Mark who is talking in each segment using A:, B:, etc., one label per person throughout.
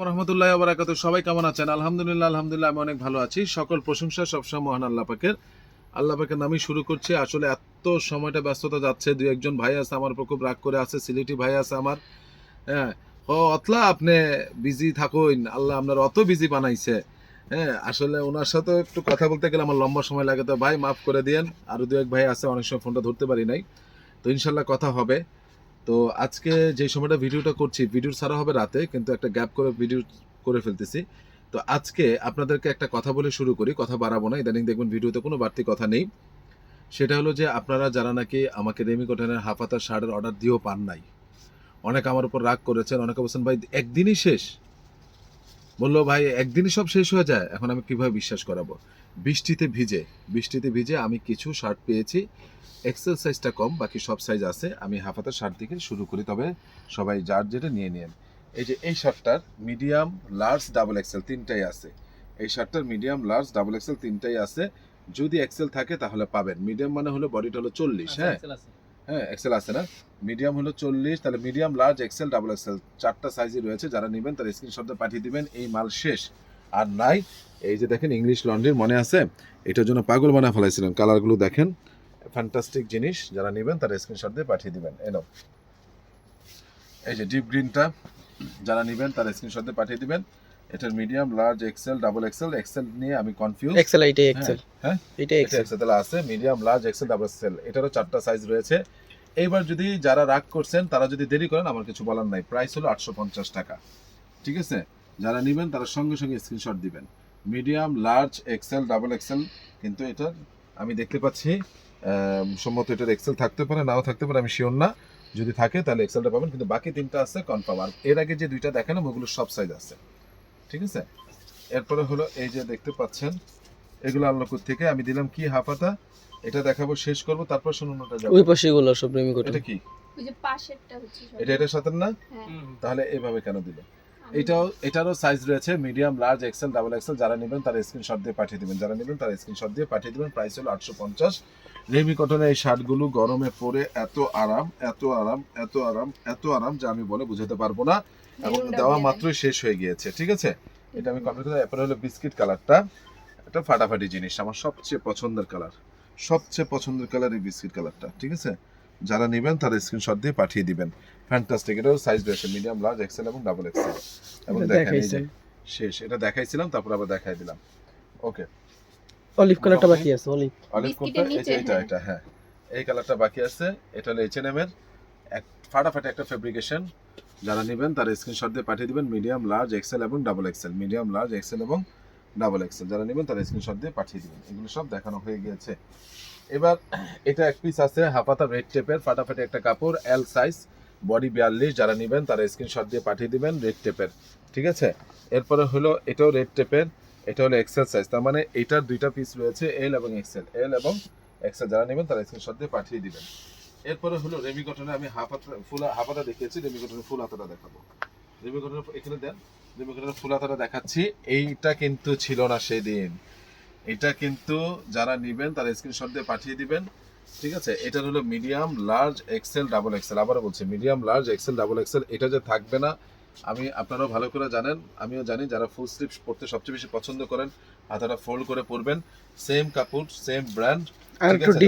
A: আলাইকুম রহমতুল্লাহ বারাকাতুহু। সবাই কেমন আছেন? আলহামদুলিল্লাহ আমি অনেক ভালো আছি। সকল প্রশংসা সবসময় মহান আল্লাহ পাকের নামই শুরু করছি। আসলে এত সময়টা ব্যস্ততা যাচ্ছে, দুই একজন ভাই আছে আমার উপর খুব রাগ করে আছে, সিলেটি ভাই আছে আমার। হ্যাঁ, ও অতলা আপনি বিজি থাকুন, আল্লাহ আপনার অত বিজি বানাইছে। হ্যাঁ, আসলে ওনার সাথে একটু কথা বলতে গেলে আমার লম্বা সময় লাগে, তো ভাই মাফ করে দিয়েন। আরো দু এক ভাই আছে, অনেক সময় ফোনটা ধরতে পারি নাই, তো ইনশাল্লাহ কথা হবে। তো আজকে যে সময়টা ভিডিওটা করছি, ভিডিও ছাড়া হবে রাতে, কিন্তু একটা গ্যাপ করে ভিডিও করে ফেলতেছি। তো আজকে আপনাদেরকে একটা কথা বলে শুরু করি, কথা বাড়াবো না। ইদানিং দেখবেন ভিডিওতে কোনো বাড়তি কথা নেই। সেটা হলো যে আপনারা যারা নাকি আমাকে রেমি কটনের হাফ হাতার শার্টের অর্ডার দিয়েও পান নাই, অনেক আমার উপর রাগ করেছেন, অনেকে বলছেন ভাই একদিনই শেষ, বললো ভাই একদিনই সব শেষ হয়ে যায়, এখন আমি কিভাবে বিশ্বাস করাবো। বৃষ্টিতে ভিজে আমি কিছু শার্ট পেয়েছি, এক্সেল সাইজটা কম, বাকি সব সাইজ আছে। আমি হাফ হাতার শার্ট থেকে শুরু করি, তবে সবাই যার যেটা নিয়ে নিন। এই যে এই শার্টটার মিডিয়াম, লার্জ, ডাবল এক্সেল তিনটাই আছে। এই শার্টটার মিডিয়াম, লার্জ, ডাবল এক্সেল তিনটাই আছে। যদি এক্সেল থাকে তাহলে পাবেন। মিডিয়াম মানে হলো বডিটা হলো 40, হ্যাঁ হ্যাঁ এক্সেল আছে না, মিডিয়াম হলো 40, তাহলে medium, large, XL, double XL চারটা সাইজই রয়েছে। যারা নেবেন তার স্ক্রিনশটটা পাঠিয়ে দিবেন, এই মাল শেষ আর নাই। এই যে দেখেন ইংলিশ লন্ড্রির, মনে আছে এটার জন্য পাগল বানা ফেলাইছিলেন, কালারগুলো দেখেন, ফ্যান্টাস্টিক জিনিস। যারা নেবেন তার স্ক্রিনশট দিয়ে পাঠিয়ে দিবেন। এনো এই যে ডিপ গ্রিনটা, যারা নেবেন তার স্ক্রিনশট দিয়ে পাঠিয়ে দিবেন। এটার medium, large, XL, double XL. XL নিয়ে আমি কনফিউজ,
B: এক্সেল এইটাই এক্সেল,
A: হ্যাঁ
B: এইটাই
A: এক্সেল তাহলে আছে medium, large, XL, double XL. এটারও চারটা সাইজ রয়েছে। এইবার যদি যারা রাগ করছেন তারা যদি দেরি করেন, আমার কিছু বলার নাই। প্রাইস হলো 850 টাকা, ঠিক আছে? যারা নেবেন তারা সঙ্গে সঙ্গে স্ক্রিনশট দিবেন। Medium, large, XL, double XL. কিন্তু এটার আমি দেখতে পাচ্ছি সম্ভবত এটার এক্সেল থাকতে পারে, নাও থাকতে পারে, আমি শিওর না। যদি থাকে তাহলে এক্সেলটা পাবেন, কিন্তু বাকি তিনটা আছে কনফার্ম। আর এর আগে যে দুইটা দেখালাম ওগুলো সব সাইজ আছে, ঠিক আছে? এরপরে হলো এই যে দেখতে পাচ্ছেন, এগুলো আল্লাহকুর থেকে আমি দিলাম কি হাফাতা, এটা দেখাবো, শেষ করব, তারপর শুনুনটা যাবো।
B: ওই পাশে গুলো সব রেমি কটন।
A: এটা কি?
C: ওই যে পাশেরটা হচ্ছে সব।
A: এটার সাথে না?
C: হ্যাঁ।
A: তাহলে এইভাবে কেন দিল? এটারও সাইজ রয়েছে medium, large, XL, double XL. যারা নেবেন তারা স্ক্রিনশট দিয়ে পাঠিয়ে দিবেন, প্রাইস হলো 850। রেমি কটনের এই শার্টগুলো গরমে পরে এত আরাম, যে আমি বলে বুঝাতে পারবো না, এবং দেওয়া মাত্রই শেষ হয়ে গিয়েছে, ঠিক আছে? এটা আমি কমপ্লিট করে, এরপরে হলো বিস্কিট কালারটা। এটা ফাটাফাটি জিনিস, আমার সবচেয়ে পছন্দের কালার এই বিস্কিট কালারটা, ঠিক আছে? যারা নেবেন তারা স্ক্রিনশট দিয়ে পাঠিয়ে দিবেন। ফ্যান্টাস্টিক। এটাও সাইজ রয়েছে মিডিয়াম, লার্জ, এক্সেল এবং ডাবল এক্সেল। এবং দেখেন এই যে শেষ, এটা দেখাইছিলাম, তারপর আবার দেখাই দিলাম। ওকে,
B: অলিভ কালারটা বাকি আছে,
A: অলিভ কোনটা? এটা হ্যাঁ, এই কালারটা বাকি আছে। এটা হলো H&M এর এক ফাটাফাটি একটা ফেব্রিকেশন। যারা নেবেন তারা স্ক্রিনশট দিয়ে পাঠিয়ে দিবেন। মিডিয়াম, লার্জ, এক্সেল এবং double XL. Medium, large, XL এবং ডাবল এক্সেল। যারা নেবেন তারা স্ক্রিনশট দিয়ে পাঠিয়ে দিবেন। এগুলো সব দেখানো হয়ে গিয়েছে। এবার এটা এক পিস আছে হাফাতা রেড টেপের, ফাটাফাটি একটা কাপড়, এল সাইজ, বডি 42। যারা নেবেন তারা স্ক্রিনশট দিয়ে পাঠিয়ে দিবেন, রেড টেপের, ঠিক আছে? এরপরে হলো এটাও রেড টেপের, এটা হলো এক্সেল সাইজ, তার মানে এটার দুইটা পিস রয়েছে, এল এবং এক্সেল। যারা নেবেন তারা স্ক্রিনশট দিয়ে পাঠিয়ে দিবেন। এরপরে হলো রেমি কটনের, আমি হাফাতা দেখিয়েছি, রেমি কটনের ফুল হাতাটা দেখাবো। রেমি কটনের এখানে দেন, রেমি কটনের ফুল হাতাটা দেখাচ্ছি। এইটা কিন্তু ছিল না সেদিন, এটা কিন্তু যারা নেবেন তারা স্ক্রিনশট দিয়ে পাঠিয়ে দিবেন, ঠিক আছে? এটা হলো medium, large, XL, double XL. আবারও বলছি medium, large, XL, double XL. এটা যে থাকবে না আমি, আপনারাও ভালো করে জানেন, আমিও জানি। যারা ফুল স্লিভ পরতে সবচেয়ে বেশি পছন্দ করেন, হাতাটা ফোল্ড করে পরবেন, সেম কাপড়, সেম ব্র্যান্ড, ঠিক আছে?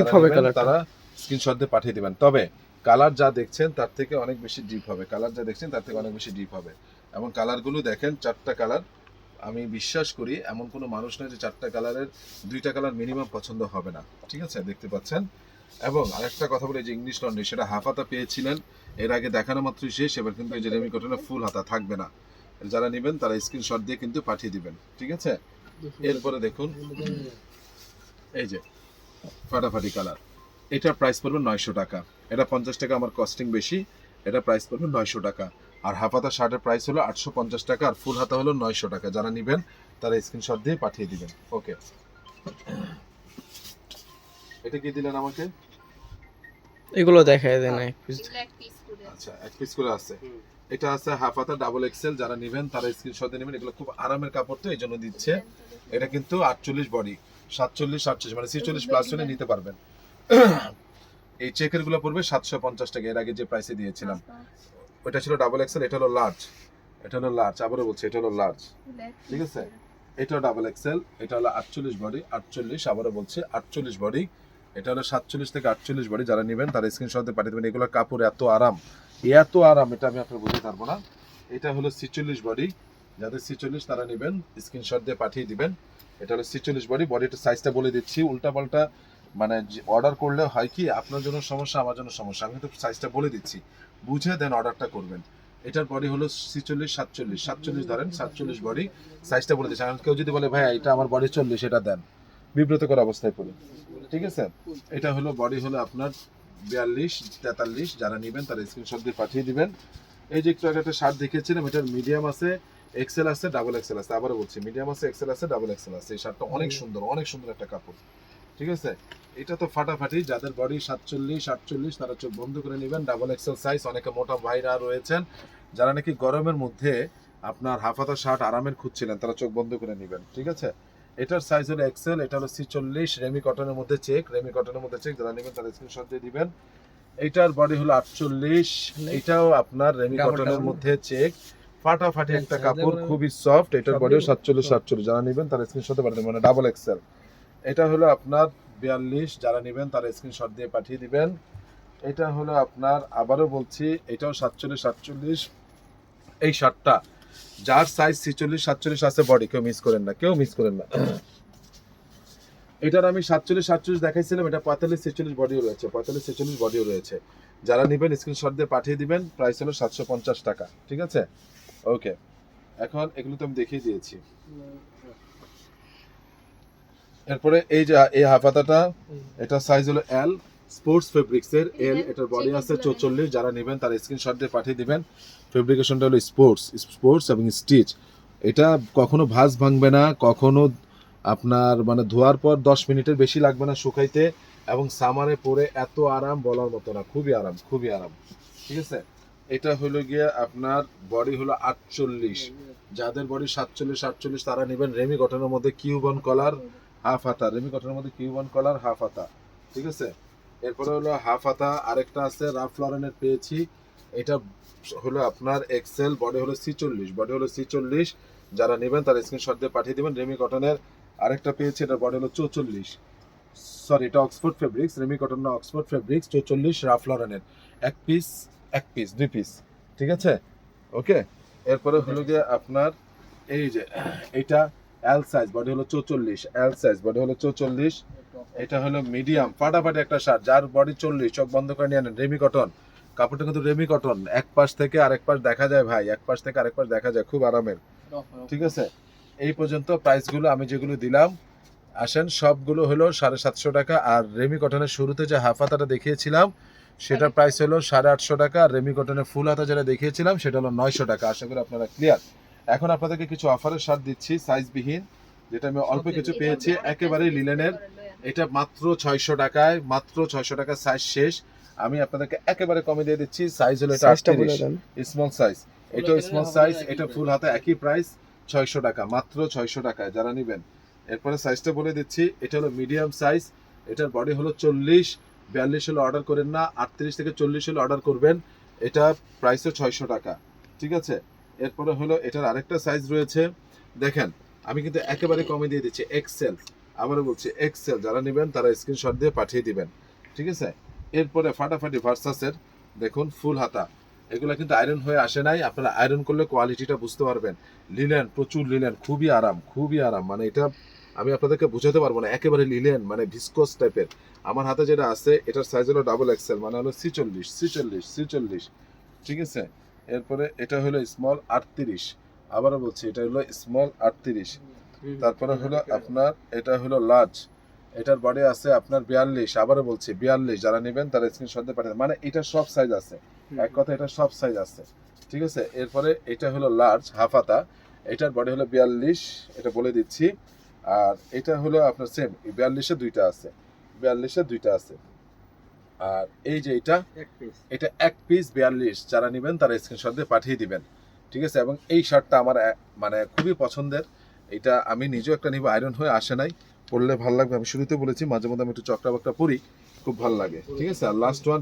A: তারা স্ক্রিনশট দিয়ে পাঠিয়ে দিবেন। তবে কালার যা দেখছেন তার থেকে অনেক বেশি ডিপ হবে, এবং কালারগুলো দেখেন, চারটা কালার। আমি বিশ্বাস করি এমন কোনো মানুষ নয় যে চারটা কালারের দুইটা কালার মিনিমাম পছন্দ হবে না, ঠিক আছে? দেখতে পাচ্ছেন। এবং আরেকটা কথা বলি, যে ইংলিশ লন্ড্রি, সেটা হাফ হাতা পেয়েছিলেন, এর আগে দেখানো মাত্রই শেষ। এবার কিন্তু এই যে রেমি কটনের ফুল হাতা থাকবে না। যারা নেবেন তারা স্ক্রিনশট দিয়ে কিন্তু পাঠিয়ে দিবেন, ঠিক আছে? এরপরে দেখুন এই যে ফাটাফাটি কালার, এটা প্রাইস পড়বে 900 টাকা। এটা 50 টাকা আমার কস্টিং বেশি, এটা প্রাইস পড়বে 900 টাকা। আর হাফ হাতা শার্টের প্রাইস হলো 850 টাকা, আর ফুল হাতা হলো 900 টাকা। যারা নেবেন তারা স্ক্রিনশট দিয়ে পাঠিয়ে দিবেন। ওকে, এটা কি দিলেন আমাকে?
B: এগুলো দেখায় দেন এক পিস।
A: আচ্ছা, এক পিস করে আছে। এটা আছে হাফ হাতা ডাবল এক্সেল। যারা নেবেন তারা স্ক্রিনশট দিয়ে নেবেন। এগুলো খুব আরামের কাপড়, তো এই জন্য দিচ্ছে। এটা কিন্তু 48 বডি, 47, 47 মানে 46 প্লাস হলে নিতে পারবেন। এই চেকের গুলো পড়বে 750 টাকা, এর আগে যে প্রাইসে দিয়েছিলাম। ওটা ছিল ডাবল এক্সেল, এটা হলো লার্জ। এটা হলো লার্জ, আবারও বলছি এটা হলো লার্জ, ঠিক আছে। এটা ডাবল এক্সেল, এটা হলো 48 বডি, 48, আবারও বলছি 48 বডি। এটা হলো 47 থেকে 48 বডি। যারা নেবেন তারা স্ক্রিনশট দিয়ে পাঠিয়ে দেবেন। এগুলোর কাপড় এত আরাম, এত আরাম, এটা আমি আপনার বুঝতে পারবো না। এটা হলো 46 বডি, যাদের 46 তারা নেবেন স্ক্রিনশট দিয়ে পাঠিয়ে দিবেন। এটা হলো 46 বডি। বডিটা সাইজটা বলে দিচ্ছি, উল্টাপাল্টা মানে অর্ডার করলে হয় কি আপনার জন্য সমস্যা, আমার জন্য সমস্যা। আমি তো সাইজটা বলে দিচ্ছি, বুঝে দেন অর্ডারটা করবেন। এটার বডি হলো 46, 47, 47 ধরেন, 47 বডি, সাইজটা বলে দিচ্ছি। কারণ কেউ যদি বলে ভাই এটা আমার বডি 40, এটা দেন, বিব্রতকর অবস্থায় পড়ে, ঠিক আছে। এটা হলো বডি হলো আপনার 42, 43, যারা নেবেন তারা স্ক্রিনশট দিয়ে পাঠিয়ে দিবেন। এই যে একটু আগে একটা শার্ট দেখিয়েছিলাম, এটার মিডিয়াম আছে, এক্সেল আছে, ডাবল এক্সেল আছে। আবারও বলছি মিডিয়াম আছে, এক্সেল আছে, ডাবল এক্সেল আছে। এই শার্টটা অনেক সুন্দর, অনেক সুন্দর একটা কাপড়, ঠিক আছে। এটা তো ফাটাফাটি। যাদের বডি 47, 48 তারা চোখ বন্ধ করে নেবেন। ডাবল এক্সেল সাইজ, অনেকে মোটা ভাইরা রয়েছেন যারা নাকি গরমের মধ্যে আপনার হাফাতা শার্ট আরামের খুঁজছিলেন, তারা চোখ বন্ধ করে নেবেন, ঠিক আছে। এটার সাইজ হলো এক্সেল, এটা হলো 46, রেমি কটনের মধ্যে চেক, রেমি কটনের মধ্যে চেক, যারা নেবেন তারা স্ক্রিনশট দিয়ে দিবেন। এটার বডি হলো 48, এটাও আপনার রেমি কটনের মধ্যে চেক, ফাটাফাটি একটা কাপড়, খুবই সফট। এটার বডিও 47, 47, যারা নেবেন তারা স্ক্রিনশট দিয়ে পাঠিয়ে দেবেন, মানে ডাবল এক্সেল। এটা হলো আপনার 42, যারা নেবেন তারা স্ক্রিনশট দিয়ে পাঠিয়ে দিবেন। এটা হলো আপনার, আবারও বলছি এটাও 47, 47। এই শার্টটা যার সাইজ 46, 47 আছে বডি, কেউ মিস করেন না, কেউ মিস করেন না। এটার আমি 47, 47 দেখাইছিলাম, এটা 45, 46 বডিও রয়েছে, 45, 46 বডিও রয়েছে। যারা নেবেন স্ক্রিনশট দিয়ে পাঠিয়ে দিবেন। প্রাইস হলো 750 টাকা, ঠিক আছে। ওকে, এখন এগুলো তো আমি দেখিয়ে দিয়েছি। এরপরে এই যে এই হাফাতাটা, এটা সাইজ হলো এল, স্পোর্টস ফেব্রিক্স এর এল, এটার বডি আছে 44, যারা নেবেন তারা স্ক্রিনশট দিয়ে পাঠিয়ে দিবেন। ফেব্রিকেশনটা হলো স্পোর্টস এবং স্টিচ। এটা কখনো ভাঁজ ভাঙবে না, কখনো আপনার মানে ধোয়ার পর 10 মিনিটের বেশি লাগবে না শুকাইতে, এবং সামারে পরে এত আরাম বলার মতো না, খুবই আরাম, খুবই আরাম, ঠিক আছে। এটা হলো গিয়ে আপনার বডি হলো 48, যাদের বডি 47, 48 তারা নেবেন রেমি কটনের মধ্যে কিউবন কলার, হাফ হাতা, রেমি কটনের মধ্যে কিউবন কলার, হাফ হাতা, ঠিক আছে। এরপরে হলো হাফ হাতা আরেকটা আছে, রাফ লরেনের পেয়েছি, এটা হলো আপনার এক্সেল, বডি হলো 46, বডি হলো 46, যারা নেবেন তারা স্ক্রিনশট দিয়ে পাঠিয়ে দেবেন। রেমি কটনের আরেকটা পেয়েছি, এটা বডি হলো 44, সরি এটা অক্সফোর্ড ফেব্রিক্স, রেমি কটন না, অক্সফোর্ড ফেব্রিক্স, 44, রাফ লরেনের, এক পিস, দুই পিস, ঠিক আছে। ওকে, এরপরে হলো গিয়ে আপনার এই যে এটা এল সাইজ, বডি হলো 44, এল সাইজ, বডি হলো 44। এটা হলো মিডিয়াম, ফাটাফাটি একটা শার্ট, যার বডি 40, চোখ বন্ধ করে নিয়ে আনেন। রেমি কটন, কাপড়টা কিন্তু রেমি কটন, এক পাশ থেকে আরেক পাশ দেখা যায় ভাই, এক পাশ থেকে আরেক পাশ দেখা যায়, খুব আরামের, ঠিক আছে। এই পর্যন্ত প্রাইসগুলো আমি যেগুলো দিলাম, আসেন সবগুলো হলো 750 টাকা। আর রেমি কটনের শুরুতে যে হাফ হাতাটা দেখিয়েছিলাম সেটার প্রাইস হলো 850 টাকা। আর রেমি কটনের ফুল হাতা যেটা দেখিয়েছিলাম সেটা হলো 900 টাকা। আশা করি আপনারা ক্লিয়ার। এখন আপনাদেরকে কিছু অফারের শার্ট দিচ্ছি সাইজবিহীন, যেটা আমি অল্প কিছু পেয়েছি, একেবারেই লিলেনের। এটা মাত্র 600 টাকায়, মাত্র 600 টাকা, সাইজ শেষ। আমি আপনাদেরকে একেবারে কমে দিয়ে দিচ্ছি, সাইজ হলো এটা 38, স্মল সাইজ, এটা স্মল সাইজ, এটা ফুল হাতা, একই প্রাইস 600 টাকা, মাত্র 600 টাকায়, যারা নেবেন। এরপরে সাইজটা বলে দিচ্ছি, এটা হলো মিডিয়াম সাইজ, এটার বডি হলো 40, 42 হলে অর্ডার করেন না, 38 থেকে 40 হলে অর্ডার করবেন। এটা প্রাইসও 600 টাকা, ঠিক আছে। এরপরে হলো এটার আরেকটা সাইজ রয়েছে, দেখেন আমি কিন্তু একেবারে কমে দিয়ে দিচ্ছি, এক্সেল, আবারও বলছি এক্সেল, যারা নেবেন তারা স্ক্রিনশট দিয়ে পাঠিয়ে দিবেন, ঠিক আছে। এরপরে ফাটাফাটি ভার্সাসের দেখুন ফুল হাতা, এগুলো কিন্তু আয়রন হয়ে আসে নাই, আপনারা আয়রন করলে কোয়ালিটিটা বুঝতে পারবেন। লিলেন, প্রচুর লিলেন, খুবই আরাম, খুবই আরাম, মানে এটা আমি আপনাদেরকে বোঝাতে পারবো না, একেবারে লিলেন মানে ভিসকোস টাইপের। আমার হাতে যেটা আছে এটার সাইজ হলো ডাবল এক্সেল, মানে হলো 46, ঠিক আছে। এরপরে এটা হলো স্মল 38, আবারও বলছি এটা হলো স্মল 38। তারপরে হলো আপনার এটা হলো লার্জ, এটার বডি আছে আপনার 42, আবারও বলছি 42, যারা নেবেন তারা স্ক্রিনশট দিয়ে পাঠিয়ে, মানে এটা সব সাইজ আছে, এক কথা এটা সব সাইজ আছে, ঠিক আছে। এরপরে এটা হলো লার্জ হাফ হাতা, এটার বডি হলো 42, এটা বলে দিচ্ছি। আর এটা হলো আপনার সেম 42-এ দুইটা আছে, 42-এ দুইটা আছে। আর এই যে এটা এক পিস 42, যারা নেবেন তারা স্ক্রিনশট দিয়ে পাঠিয়ে দিবেন, ঠিক আছে। এবং এই শার্টটা আমার মানে খুবই পছন্দের, এটা আমি নিজেও একটা নিব, আয়রন হয়ে আসে নাই, পরলে ভালো লাগবে। আমি শুরুতে বলেছি মাঝে মধ্যে আমি একটু চকরা বাকরা পরি, খুব ভালো লাগে, ঠিক আছে। আর লাস্ট ওয়ান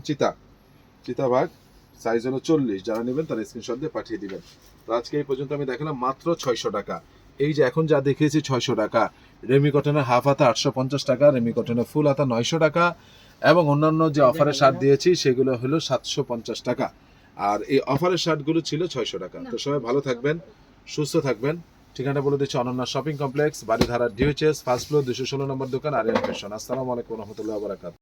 A: চিতাবাঘ, সাইজ হলো 40, যারা নেবেন তারা স্ক্রিনশট দিয়ে পাঠিয়ে দিবেন। তো আজকে এই পর্যন্ত আমি দেখালাম মাত্র 600 টাকা। এই যে এখন যা দেখিয়েছি 600 টাকা, রেমি কটনের হাফ হাতা 850 টাকা, রেমি কটনের ফুল হাতা 900 টাকা, এবং অন্যান্য যে অফারের শার্ট দিয়েছি সেগুলো হলো 750 টাকা। আর এই অফারের শার্টগুলো ছিল 600 টাকা। তো সবাই ভালো থাকবেন, সুস্থ থাকবেন। ঠিকানা বলে দিচ্ছি, Ananya shopping complex, Baridhara DOHS, first floor, 216 নম্বর দোকান, আরিয়ান ফ্যাশন। আসসালামু আলাইকুম ওয়া রাহমাতুল্লাহি ওয়া বারাকাতুহু।